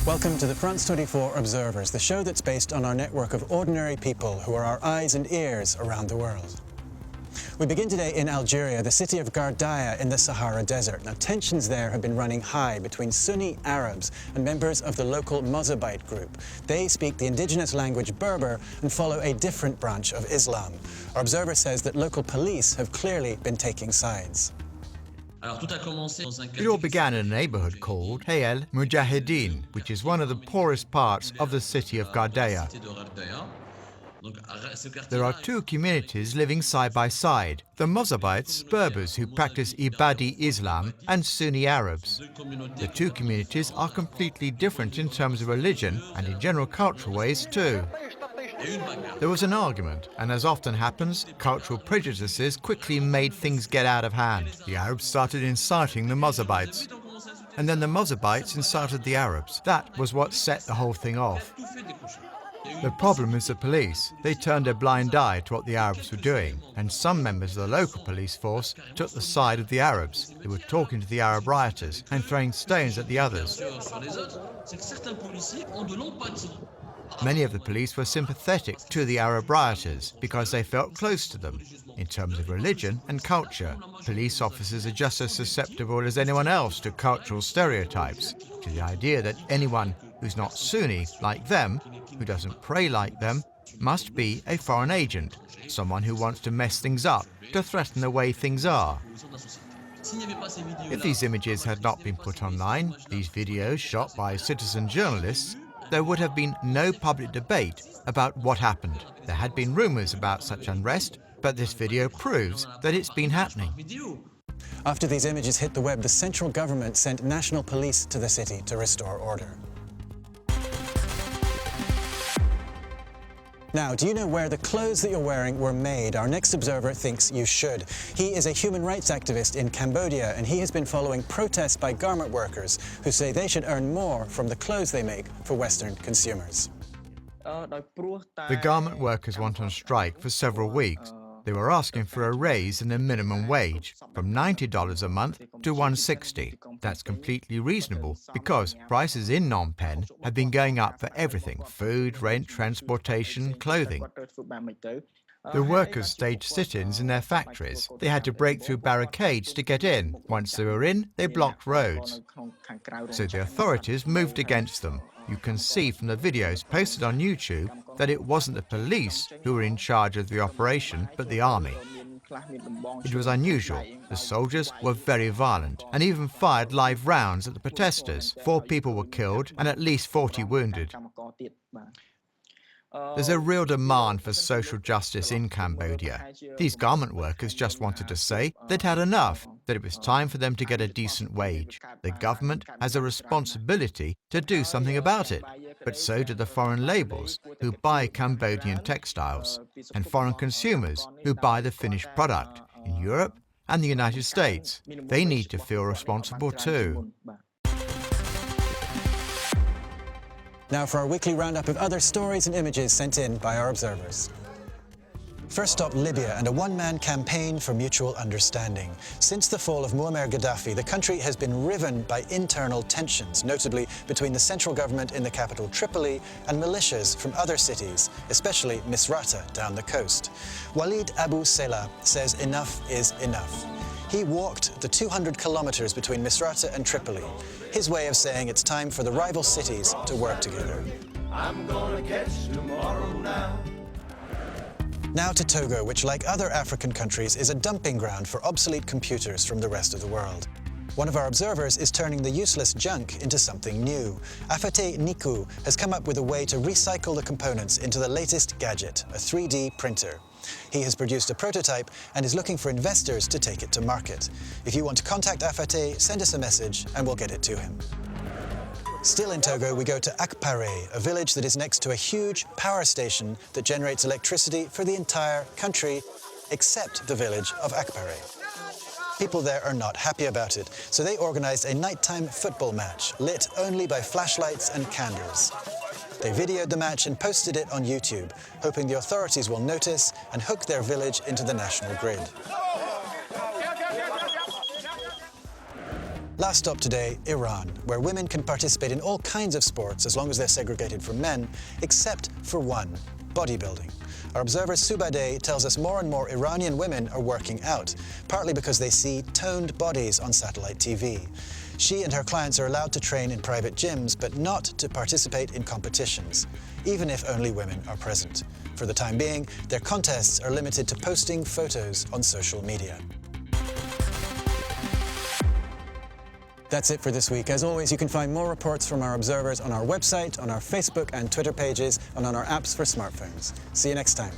Welcome to the France 24 Observers, the show that's based on our network of ordinary people who are our eyes and ears around the world. We begin today in Algeria, the city of Ghardaia in the Sahara Desert. Now, tensions there have been running high between Sunni Arabs and members of the local Mozabite group. They speak the indigenous language Berber and follow a different branch of Islam. Our observer says that local police have clearly been taking sides. It all began in a neighborhood called Hay El Mujahideen, which is one of the poorest parts of the city of Ghardaia. There are two communities living side by side, the Mozabites, Berbers who practice Ibadi Islam, and Sunni Arabs. The two communities are completely different in terms of religion and in general cultural ways too. There was an argument, and as often happens, cultural prejudices quickly made things get out of hand. The Arabs started inciting the Mozabites, and then the Mozabites incited the Arabs. That was what set the whole thing off. The problem is the police. They turned a blind eye to what the Arabs were doing, and some members of the local police force took the side of the Arabs. They were talking to the Arab rioters and throwing stones at the others. Many of the police were sympathetic to the Arab rioters because they felt close to them. In terms of religion and culture, police officers are just as susceptible as anyone else to cultural stereotypes, to the idea that anyone who's not Sunni like them, who doesn't pray like them, must be a foreign agent, someone who wants to mess things up, to threaten the way things are. If these images had not been put online, these videos shot by citizen journalists, there would have been no public debate about what happened. There had been rumours about such unrest, but this video proves that it's been happening. After these images hit the web, the central government sent national police to the city to restore order. Now, do you know where the clothes that you're wearing were made? Our next observer thinks you should. He is a human rights activist in Cambodia, and he has been following protests by garment workers who say they should earn more from the clothes they make for Western consumers. The garment workers went on strike for several weeks. They were asking for a raise in the minimum wage from $90 a month to $160. That's completely reasonable because prices in Phnom Penh have been going up for everything: food, rent, transportation, clothing. The workers staged sit-ins in their factories. They had to break through barricades to get in. Once they were in, they blocked roads. So the authorities moved against them. You can see from the videos posted on YouTube that it wasn't the police who were in charge of the operation, but the army. It was unusual. The soldiers were very violent and even fired live rounds at the protesters. 4 people were killed and at least 40 wounded. There's a real demand for social justice in Cambodia. These garment workers just wanted to say they'd had enough, that it was time for them to get a decent wage. The government has a responsibility to do something about it, but so do the foreign labels who buy Cambodian textiles and foreign consumers who buy the finished product in Europe and the United States. They need to feel responsible too. Now for our weekly roundup of other stories and images sent in by our observers. First stop, Libya, and a one-man campaign for mutual understanding. Since the fall of Muammar Gaddafi, the country has been riven by internal tensions, notably between the central government in the capital Tripoli and militias from other cities, especially Misrata down the coast. Walid Abu Salah says enough is enough. He walked the 200 kilometers between Misrata and Tripoli, his way of saying it's time for the rival cities to work together. I'm gonna catch tomorrow now. Now to Togo, which, like other African countries, is a dumping ground for obsolete computers from the rest of the world. One of our observers is turning the useless junk into something new. Afate Niku has come up with a way to recycle the components into the latest gadget, a 3D printer. He has produced a prototype and is looking for investors to take it to market. If you want to contact Afate, send us a message and we'll get it to him. Still in Togo, we go to Akpare, a village that is next to a huge power station that generates electricity for the entire country, except the village of Akpare. People there are not happy about it, so they organized a nighttime football match, lit only by flashlights and candles. They videoed the match and posted it on YouTube, hoping the authorities will notice and hook their village into the national grid. Last stop today, Iran, where women can participate in all kinds of sports as long as they're segregated from men, except for one, bodybuilding. Our observer Subadeh tells us more and more Iranian women are working out, partly because they see toned bodies on satellite TV. She and her clients are allowed to train in private gyms, but not to participate in competitions, even if only women are present. For the time being, their contests are limited to posting photos on social media. That's it for this week. As always, you can find more reports from our observers on our website, on our Facebook and Twitter pages, and on our apps for smartphones. See you next time.